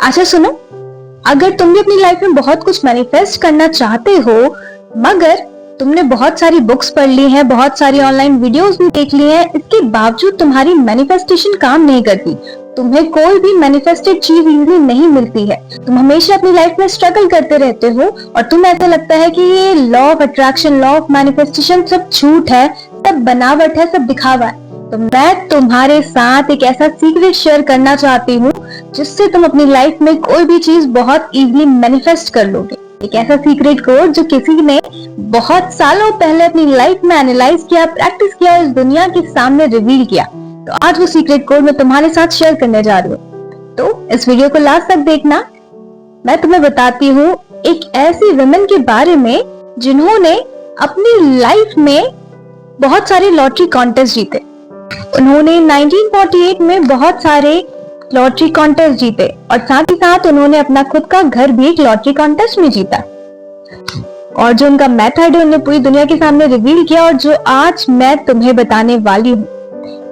अच्छा सुनो, अगर तुम भी अपनी लाइफ में बहुत कुछ मैनिफेस्ट करना चाहते हो, मगर तुमने बहुत सारी बुक्स पढ़ ली हैं, बहुत सारी ऑनलाइन वीडियोस भी देख ली हैं, इसके बावजूद तुम्हारी मैनिफेस्टेशन काम नहीं करती, तुम्हें कोई भी मैनिफेस्टेड चीज इजीली नहीं मिलती है, तुम हमेशा अपनी लाइफ में स्ट्रगल करते रहते हो और तुम्हें ऐसा लगता है कि ये law of attraction, law of manifestation सब झूठ है, सब बनावट है, सब दिखावा है, तो मैं तुम्हारे साथ एक ऐसा सीक्रेट शेयर करना चाहती हूँ जिससे तुम अपनी लाइफ में कोई भी चीज बहुत इजीली मैनिफेस्ट कर लोगे। एक ऐसा सीक्रेट कोड जो किसी ने बहुत सालों पहले अपनी लाइफ में एनालाइज किया, प्रैक्टिस किया, इस दुनिया के सामने रिवील किया। तो आज वो सीक्रेट कोड मैं तुम्हारे साथ शेयर करने जा रही हूँ, तो इस वीडियो को लास्ट तक देखना। मैं तुम्हें बताती हूँ एक ऐसी वुमेन के बारे में जिन्होंने अपनी लाइफ में बहुत सारे लॉटरी कॉन्टेस्ट जीते। उन्होंने 1948 में बहुत सारे लॉटरी कॉन्टेस्ट जीते और साथ ही साथ उन्होंने अपना खुद का घर भी एक लॉटरी कॉन्टेस्ट में जीता। और जो उनका मेथड है उन्होंने पूरी दुनिया के सामने रिवील किया और जो आज मैं तुम्हें बताने वाली हूँ,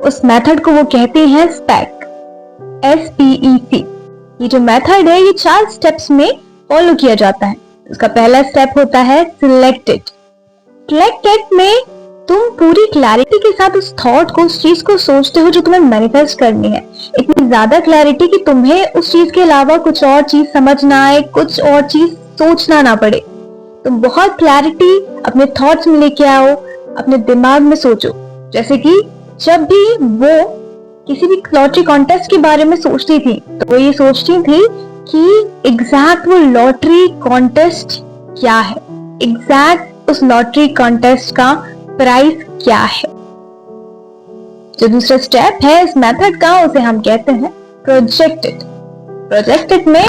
उस मेथड को वो कहते हैं SPEC, SPEC। ये जो मेथड है ये 4 स्टेप्स में फॉलो किया जाता है। उसका पहला स्टेप होता है सिलेक्टेड। सिलेक्टेड में तुम पूरी क्लैरिटी के साथ उस थॉट को, उस चीज को सोचते हो जो तुम्हें मैनिफेस्ट करनी है। इतनी ज्यादा क्लैरिटी कि तुम्हें उस चीज के अलावा कुछ और चीज समझ ना आए, कुछ और चीज सोचना ना पड़े। तुम बहुत क्लैरिटी अपने थॉट्स में लेके आओ, अपने दिमाग में सोचो। जैसे कि जब भी वो किसी भी लॉटरी कॉन्टेस्ट के बारे में सोचती थी तो वो ये सोचती थी कि एग्जैक्ट वो लॉटरी कॉन्टेस्ट क्या है, एग्जैक्ट उस लॉटरी कॉन्टेस्ट का प्राइस क्या है। जो दूसरा स्टेप है इस मेथड का उसे हम कहते हैं प्रोजेक्टेड। प्रोजेक्टेड में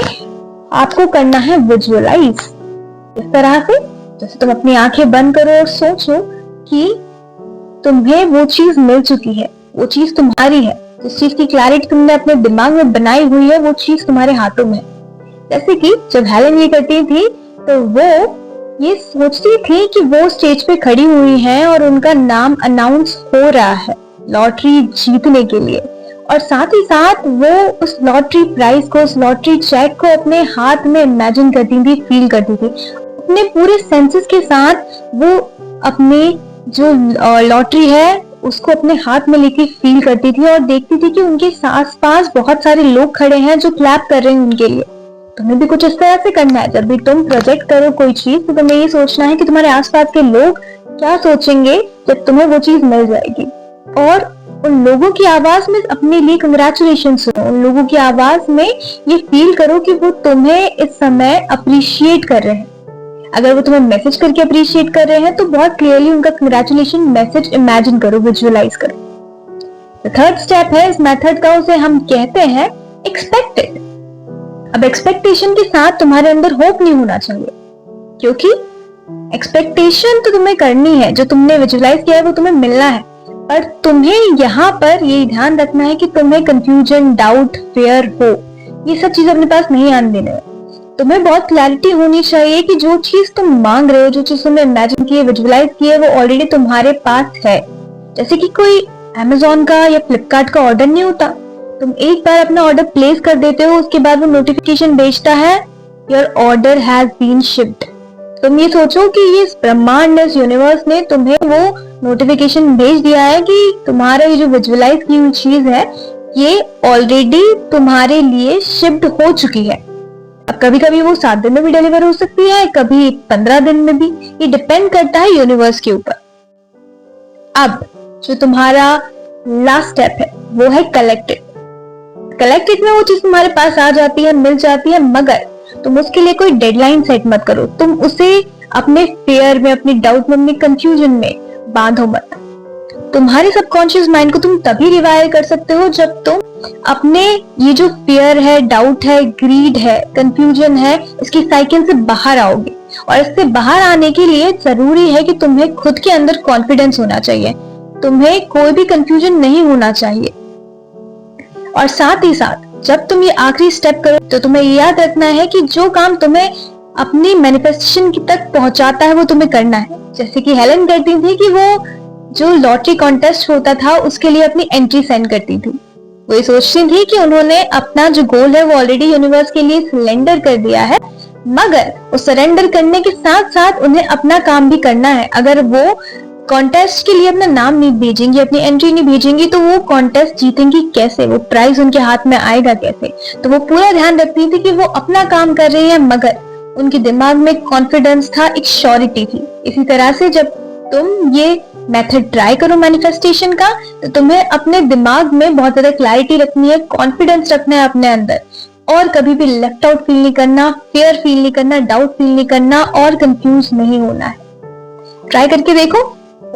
आपको करना है विजुअलाइज। इस तरह से जैसे तुम अपनी आंखें बंद करो और सोचो कि तुम्हें वो चीज मिल चुकी है, वो चीज तुम्हारी है, जिस चीज की क्लैरिटी तुमने अपने दिमाग में बनाई हुई है वो चीज तुम्हारे हाथों में है। जैसे कि जब हेलेन ये करती थी तो वो ये सोचती थी कि वो स्टेज पे खड़ी हुई हैं और उनका नाम अनाउंस हो रहा है लॉटरी जीतने के लिए, और साथ ही साथ वो उस लॉटरी प्राइस को, उस लॉटरी चेक को अपने हाथ में इमेजिन करती थी, फील करती थी। अपने पूरे सेंसेस के साथ वो अपने जो लॉटरी है उसको अपने हाथ में लेके फील करती थी और देखती थी कि उनके आस-पास बहुत सारे लोग खड़े हैं जो क्लैप कर रहे हैं उनके लिए। तुम्हें भी कुछ इस तरह से करना है। जब भी तुम प्रोजेक्ट करो कोई चीज तो तुम्हें ये सोचना है कि तुम्हारे आसपास के लोग क्या सोचेंगे जब तुम्हें वो चीज मिल जाएगी, और उन लोगों की आवाज में अपने लिए कंग्रेचुलेशन सुनो। उन लोगों की आवाज में ये फील करो कि वो तुम्हें इस समय अप्रिशिएट कर रहे हैं। अगर वो तुम्हें मैसेज करके अप्रिशिएट कर रहे हैं तो बहुत क्लियरली उनका कंग्रेचुलेशन मैसेज इमेजिन करो, विजुअलाइज करो। थर्ड स्टेप है इस मेथड का, उसे हम कहते हैं एक्सपेक्टेड। अब एक्सपेक्टेशन के साथ तुम्हारे अंदर होप नहीं होना चाहिए, क्योंकि एक्सपेक्टेशन तो तुम्हें करनी है, जो तुमने विजुअलाइज किया है वो तुम्हें मिलना है, पर तुम्हें यहाँ पर ये ध्यान रखना है कि तुम्हें कंफ्यूजन, डाउट, फेयर हो, ये सब चीजें अपने पास नहीं आने देना है। तुम्हें बहुत क्लैरिटी होनी चाहिए कि जो चीज तुम मांग रहे हो, जो चीज तुमने इमेजिन की है, विजुअलाइज की है, वो ऑलरेडी तुम्हारे पास है। जैसे कि कोई अमेज़न का या फ्लिपकार्ट का ऑर्डर नहीं होता, तुम एक बार अपना ऑर्डर प्लेस कर देते हो, उसके बाद वो नोटिफिकेशन भेजता है your order has been shipped. तुम ये सोचो कि ये ब्रह्मांड, इस यूनिवर्स ने तुम्हें वो नोटिफिकेशन भेज दिया है कि तुम्हारा ये जो विजुअलाइज की हुई चीज है ये ऑलरेडी तुम्हारे लिए शिप्ड हो चुकी है। अब कभी कभी वो 7 दिन में भी डिलीवर हो सकती है, कभी 15 दिन में भी, ये डिपेंड करता है यूनिवर्स के ऊपर। अब जो तुम्हारा लास्ट स्टेप है वो है कलेक्टेड। कलेक्टेड में वो चीज तुम्हारे पास आ जाती है, मिल जाती है, मगर तुम उसके लिए कोई डेडलाइन सेट मत करो। तुम उसे अपने फेयर में, अपने डाउट में, अपने कंफ्यूजन में बांधो मत। तुम्हारे सबकॉन्शियस माइंड को तुम तभी रिवायर कर सकते हो जब तुम अपने ये जो फेयर है, डाउट है, ग्रीड है, कंफ्यूजन है, इसकी साइकिल से बाहर आओगे। और इससे बाहर आने के लिए जरूरी है कि तुम्हें खुद के अंदर कॉन्फिडेंस होना चाहिए, तुम्हें कोई भी कंफ्यूजन नहीं होना चाहिए। और साथ ही साथ जब तुम ये आखिरी स्टेप करो तो तुम्हें याद रखना है कि जो काम तुम्हें अपनी मैनिफेस्टेशन तक पहुंचाता है वो तुम्हें करना है। जैसे कि हेलेन करती थी कि वो जो लॉटरी कॉन्टेस्ट होता था उसके लिए अपनी एंट्री सेंड करती थी, वो ये सोचती थी कि उन्होंने अपना जो गोल है वो ऑलरेडी यूनिवर्स के लिए सरेंडर कर दिया है, मगर उस सरेंडर करने के साथ साथ उन्हें अपना काम भी करना है। अगर वो कॉन्टेस्ट के लिए अपना नाम नहीं भेजेंगी, अपनी एंट्री नहीं भेजेंगी, तो वो कॉन्टेस्ट जीतेंगी कैसे, वो प्राइज उनके हाथ में आएगा कैसे। तो वो पूरा ध्यान रखती थी कि वो अपना काम कर रही है, मगर उनके दिमाग में कॉन्फिडेंस था, एक श्योरिटी थी। इसी तरह से जब तुम ये मेथड ट्राई करो मैनिफेस्टेशन का, तो तुम्हें अपने दिमाग में बहुत ज्यादा क्लैरिटी रखनी है, कॉन्फिडेंस रखना है अपने अंदर, और कभी भी लेफ्ट आउट फील नहीं करना, फियर फील नहीं करना, डाउट फील नहीं करना, और कंफ्यूज नहीं होना है। ट्राई करके देखो,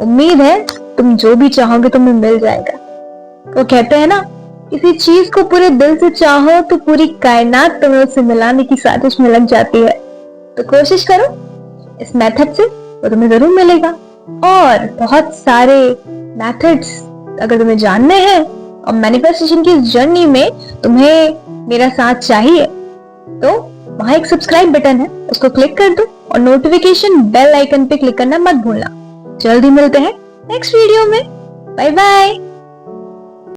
उम्मीद है तुम जो भी चाहोगे तुम्हें मिल जाएगा। वो कहते हैं ना, किसी चीज को पूरे दिल से चाहो तो पूरी कायनात तुम्हें उससे मिलाने की साजिश में लग जाती है। तो कोशिश करो इस मेथड से, तो तुम्हें जरूर मिलेगा। और बहुत सारे मेथड्स अगर तुम्हें जानने हैं और मैनिफेस्टेशन की जर्नी में तुम्हें मेरा साथ चाहिए, तो वहां एक सब्सक्राइब बटन है, उसको क्लिक कर दो और नोटिफिकेशन बेल आइकन पे क्लिक करना मत भूलना। जल्दी मिलते हैं नेक्स्ट वीडियो में। Bye bye.